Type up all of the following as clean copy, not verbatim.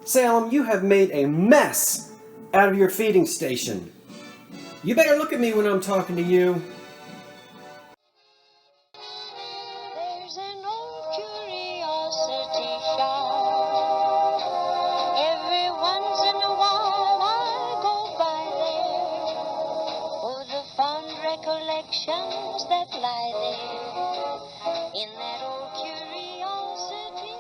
Salem, you have made a mess out of your feeding station. You better look at me when I'm talking to you. There's an old curiosity shop. Every once in a while I go by there for the fond recollections that lie there in that old curiosity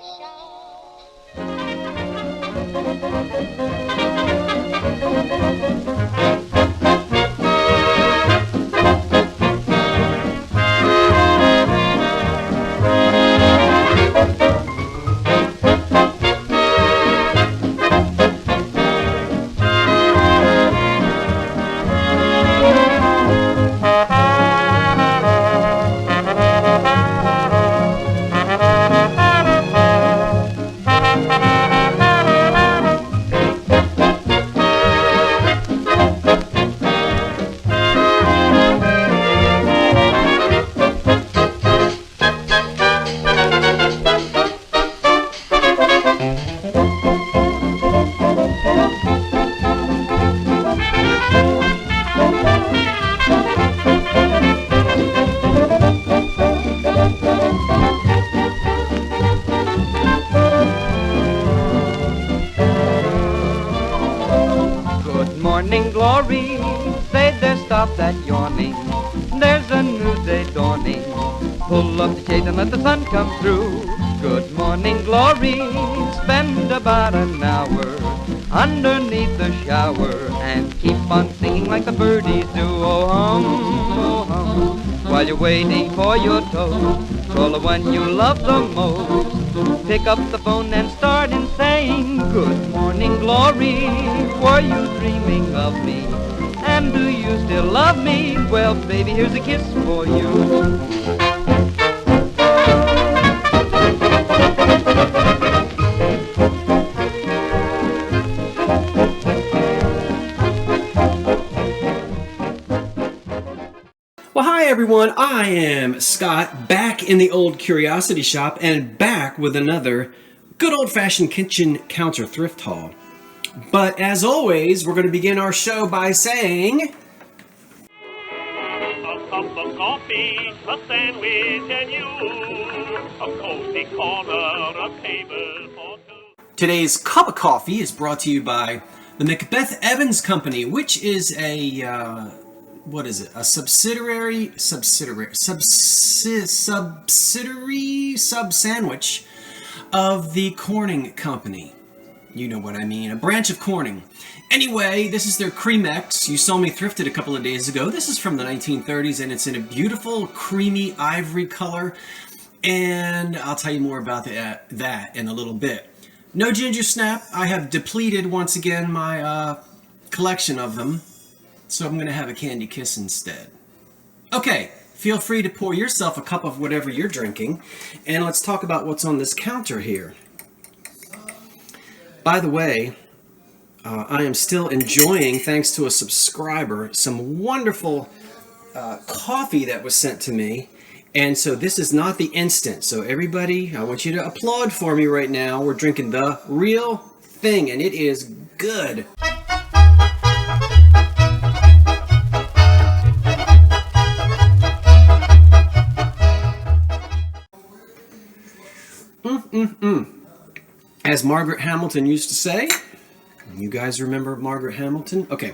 Morning glory, say there, stop that yawning. There's a new day dawning. Pull up the shade and let the sun come through. Good morning glory, spend about an hour underneath the shower and keep on singing like the birdies do. Oh hum, while you're waiting for your toast. Call the one you love the most. Pick up the phone and start in saying, good morning, glory. Were you dreaming of me? And do you still love me? Well, baby, here's a kiss for you. Well, hi everyone, I am Scott, back in the old curiosity shop and back with another good old-fashioned kitchen counter thrift haul. But as always, we're going to begin our show by saying... A cup of coffee, a sandwich, and you, a cozy corner, a table for two. Today's cup of coffee is brought to you by the Macbeth Evans Company, which is a... what is it? A sub-sandwich of the Corning Company. You know what I mean, a branch of Corning. Anyway, this is their Creamex. You saw me thrifted a couple of days ago. This is from the 1930s, and it's in a beautiful creamy ivory color. And I'll tell you more about that in a little bit. No ginger snap. I have depleted once again my collection of them. So I'm going to have a candy kiss instead. Okay, feel free to pour yourself a cup of whatever you're drinking. And let's talk about what's on this counter here. By the way, I am still enjoying, thanks to a subscriber, some wonderful coffee that was sent to me. And so this is not the instant. So everybody, I want you to applaud for me right now. We're drinking the real thing, and it is good. As Margaret Hamilton used to say, you guys remember Margaret Hamilton? Okay,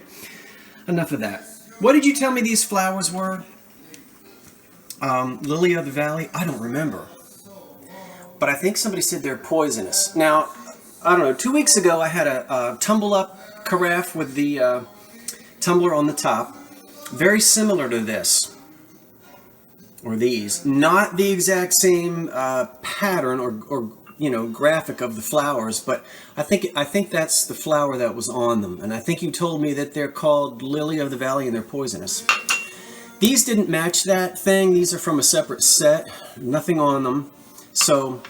enough of that. What did you tell me these flowers were? Lily of the Valley? I don't remember. But I think somebody said they're poisonous. Now, I don't know, 2 weeks ago I had a tumble-up carafe with the tumbler on the top. Very similar to this. Or these. Not the exact same pattern or you know, graphic of the flowers, but I think that's the flower that was on them. And I think you told me that they're called Lily of the Valley and they're poisonous. These didn't match that thing. These are from a separate set. Nothing on them. So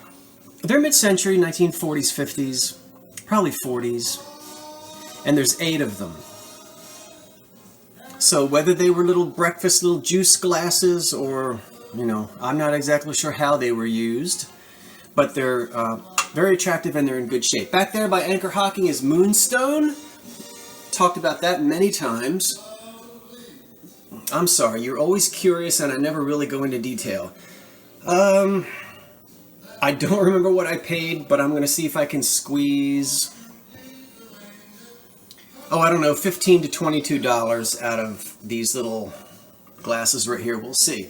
they're mid-century, 1940s, 50s, probably 40s. And there's 8 of them. So whether they were little breakfast, little juice glasses, or, you know, I'm not exactly sure how they were used. But they're Very attractive, and they're in good shape. Back there by Anchor Hocking is Moonstone. Talked about that many times. I'm sorry, you're always curious and I never really go into detail. I don't remember what I paid, but I'm going to see if I can squeeze, I don't know, $15 to $22 out of these little glasses right here. We'll see.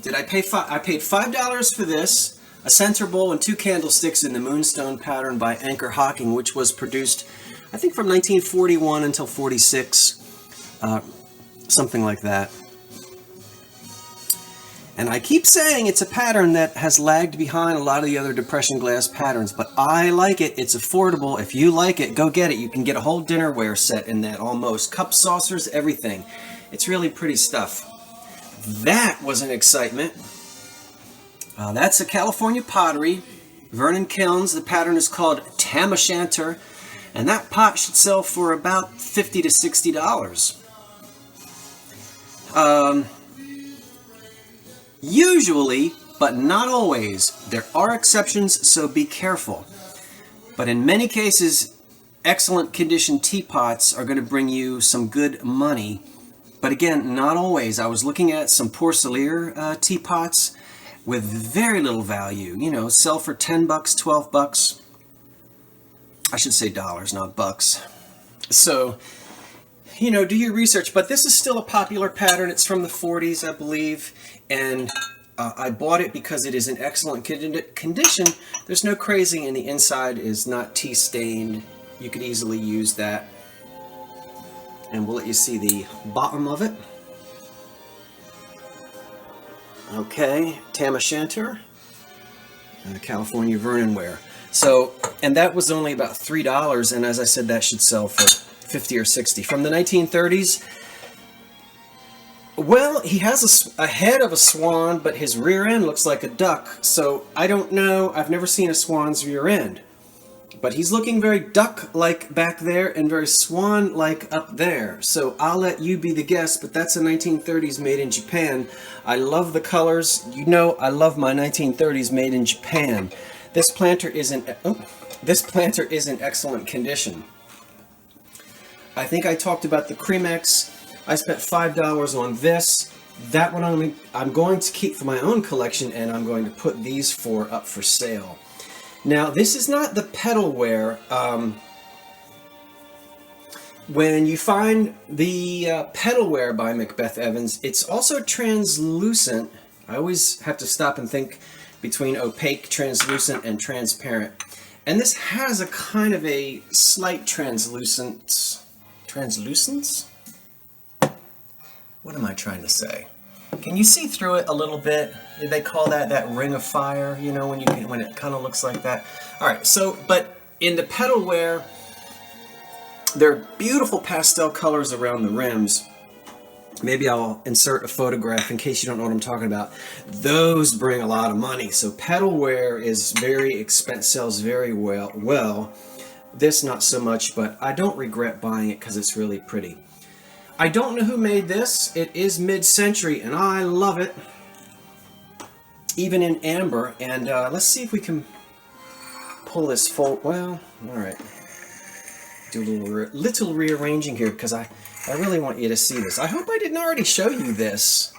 Did I pay I paid $5 for this, a center bowl and 2 candlesticks in the Moonstone pattern by Anchor Hocking, which was produced, I think, from 1941 until 46, something like that. And I keep saying it's a pattern that has lagged behind a lot of the other depression glass patterns, but I like it. It's affordable. If you like it, go get it. You can get a whole dinnerware set in that almost. Cup, saucers, everything. It's really pretty stuff. That was an excitement. That's a California pottery. Vernon Kilns. The pattern is called Tam O'Shanter. And that pot should sell for about $50 to $60. Usually, but not always, there are exceptions, so be careful. But in many cases, excellent condition teapots are going to bring you some good money. But again, not always. I was looking at some porcelain teapots with very little value. You know, sell for $10, $12. I should say dollars, not bucks. So, you know, do your research. But this is still a popular pattern. It's from the 40s, I believe. And I bought it because it is in excellent condition. There's no crazing, and the inside is not tea stained. You could easily use that. And we'll let you see the bottom of it. Okay, Tam O'Shanter, California Vernon ware. So, and that was only about $3, and as I said, that should sell for $50 or $60. From the 1930s, well, he has a head of a swan, but his rear end looks like a duck. So I don't know. I've never seen a swan's rear end. But he's looking very duck-like back there and very swan-like up there. So I'll let you be the guest, but that's a 1930s made in Japan. I love the colors. You know I love my 1930s made in Japan. This planter is in excellent condition. I think I talked about the Cremex. I spent $5 on this. That one I'm going to keep for my own collection, and I'm going to put these 4 up for sale. Now, this is not the pedalware. When you find the pedalware by Macbeth Evans, it's also translucent. I always have to stop and think between opaque, translucent, and transparent. And this has a kind of a slight translucence. Translucence? What am I trying to say? Can you see through it a little bit? They call that ring of fire, you know, when it kind of looks like that. All right, so, but in the pedalware, there are beautiful pastel colors around the rims. Maybe I'll insert a photograph in case you don't know what I'm talking about. Those bring a lot of money. So pedalware is very expensive, sells very well. This not so much, but I don't regret buying it because it's really pretty. I don't know who made this. It is mid-century, and I love it. Even in amber. And let's see if we can pull this full. Well, all right. Do a little rearranging here because I really want you to see this. I hope I didn't already show you this.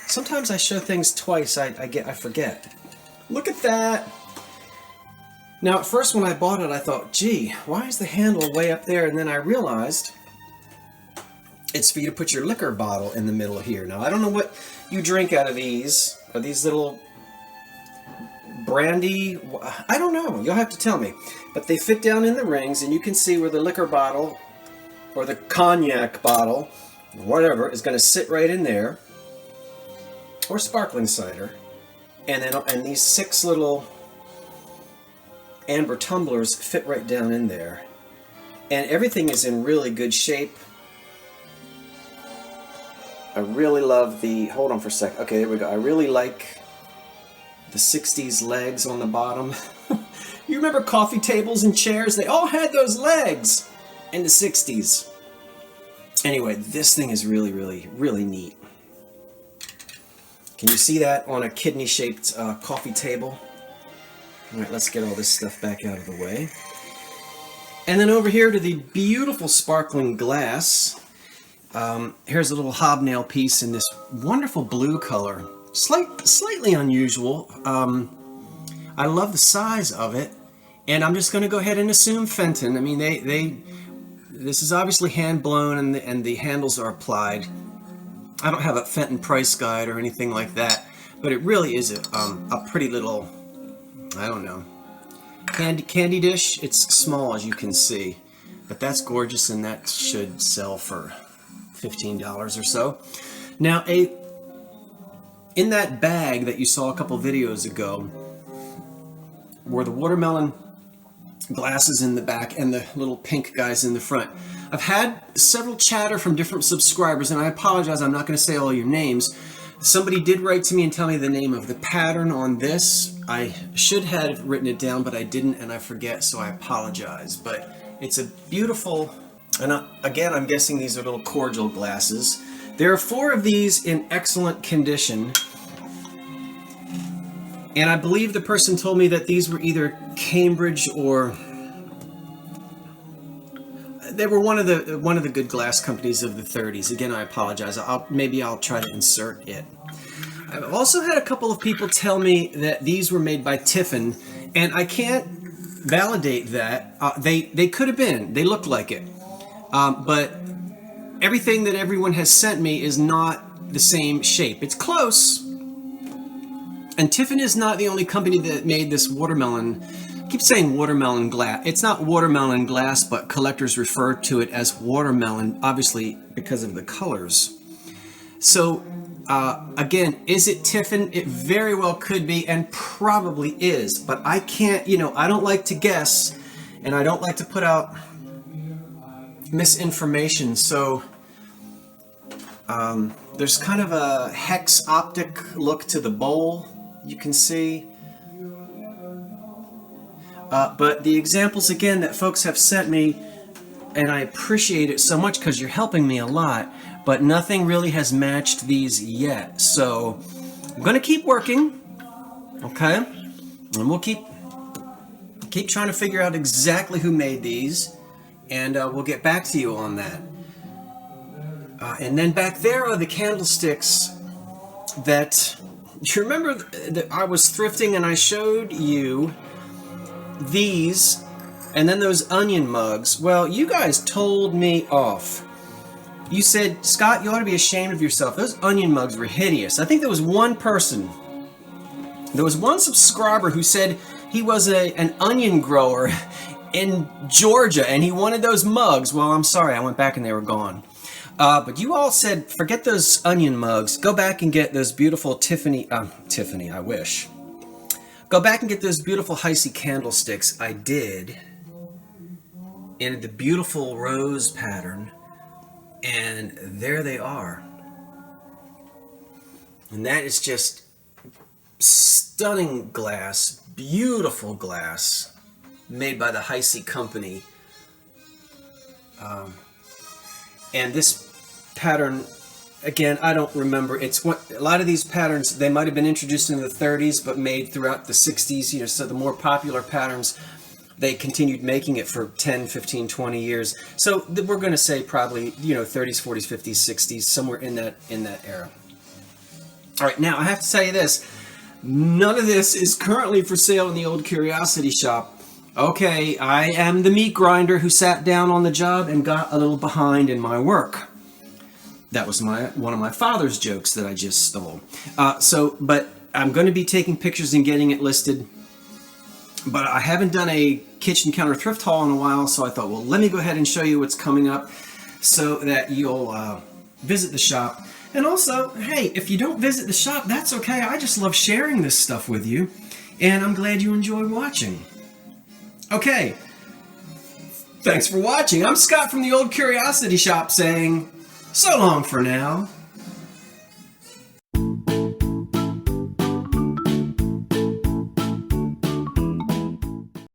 Sometimes I show things twice. I forget. Look at that. Now, at first when I bought it, I thought, gee, why is the handle way up there? And then I realized it's for you to put your liquor bottle in the middle here. Now, I don't know what you drink out of these. Are these little brandy? I don't know. You'll have to tell me. But they fit down in the rings, and you can see where the liquor bottle or the cognac bottle, whatever, is going to sit right in there. Or sparkling cider. And these 6 little amber tumblers fit right down in there. And everything is in really good shape. I really love the, hold on for a sec. Okay, there we go. I really like the 60s legs on the bottom. You remember coffee tables and chairs? They all had those legs in the 60s. Anyway, this thing is really, really, really neat. Can you see that on a kidney-shaped coffee table? All right, let's get all this stuff back out of the way. And then over here to the beautiful sparkling glass. Here's a little hobnail piece in this wonderful blue color. Slightly unusual. I love the size of it. And I'm just going to go ahead and assume Fenton. I mean, this is obviously hand-blown and the handles are applied. I don't have a Fenton price guide or anything like that, but it really is a pretty little, I don't know, candy dish. It's small, as you can see, but that's gorgeous, and that should sell for $15 or so. Now, in that bag that you saw a couple videos ago were the watermelon glasses in the back and the little pink guys in the front. I've had several chatter from different subscribers, and I apologize, I'm not going to say all your names. Somebody did write to me and tell me the name of the pattern on this. I should have written it down, but I didn't, and I forget, so I apologize. But it's a beautiful, and again, I'm guessing these are little cordial glasses. There are 4 of these in excellent condition, and I believe the person told me that these were either Cambridge or they were one of the good glass companies of the 30s. Again, I apologize. Maybe I'll try to insert it. I've also had a couple of people tell me that these were made by Tiffin, and I can't validate that. They could have been. They looked like it. But everything that everyone has sent me is not the same shape. It's close. And Tiffin is not the only company that made this watermelon. I keep saying watermelon glass. It's not watermelon glass, but collectors refer to it as watermelon, obviously because of the colors. So, again, is it Tiffin? It very well could be, and probably is. But I can't, I don't like to guess, and I don't like to put out misinformation. So, there's kind of a hex optic look to the bowl, you can see. But the examples, again, that folks have sent me, and I appreciate it so much because you're helping me a lot, but nothing really has matched these yet. So I'm going to keep working, okay? And we'll keep trying to figure out exactly who made these, and we'll get back to you on that. And then back there are the candlesticks that, you remember that I was thrifting and I showed you these, and then those onion mugs. Well, you guys told me off. You said, Scott, you ought to be ashamed of yourself. Those onion mugs were hideous. I think there was one person, there was one subscriber who said he was an onion grower in Georgia and he wanted those mugs. Well, I'm sorry, I went back and they were gone. But you all said, forget those onion mugs. Go back and get those beautiful Tiffany, I wish. Go back and get those beautiful Heisey candlesticks. I did. In the beautiful rose pattern. And there they are. And that is just stunning glass, beautiful glass, made by the Heisey company. And this pattern, again, I don't remember. It's what a lot of these patterns, they might have been introduced in the 30s, but made throughout the 60s. So the more popular patterns, they continued making it for 10, 15, 20 years. So we're going to say probably, 30s, 40s, 50s, 60s, somewhere in that era. All right, now I have to tell you this. None of this is currently for sale in the Old Curiosity Shop. Okay, I am the meat grinder who sat down on the job and got a little behind in my work. That was one of my father's jokes that I just stole. But I'm going to be taking pictures and getting it listed. But I haven't done a kitchen counter thrift haul in a while, so I thought, well, let me go ahead and show you what's coming up so that you'll visit the shop. And also, hey, if you don't visit the shop, that's okay. I just love sharing this stuff with you, and I'm glad you enjoy watching. Okay, thanks for watching. I'm Scott from the Old Curiosity Shop saying so long for now.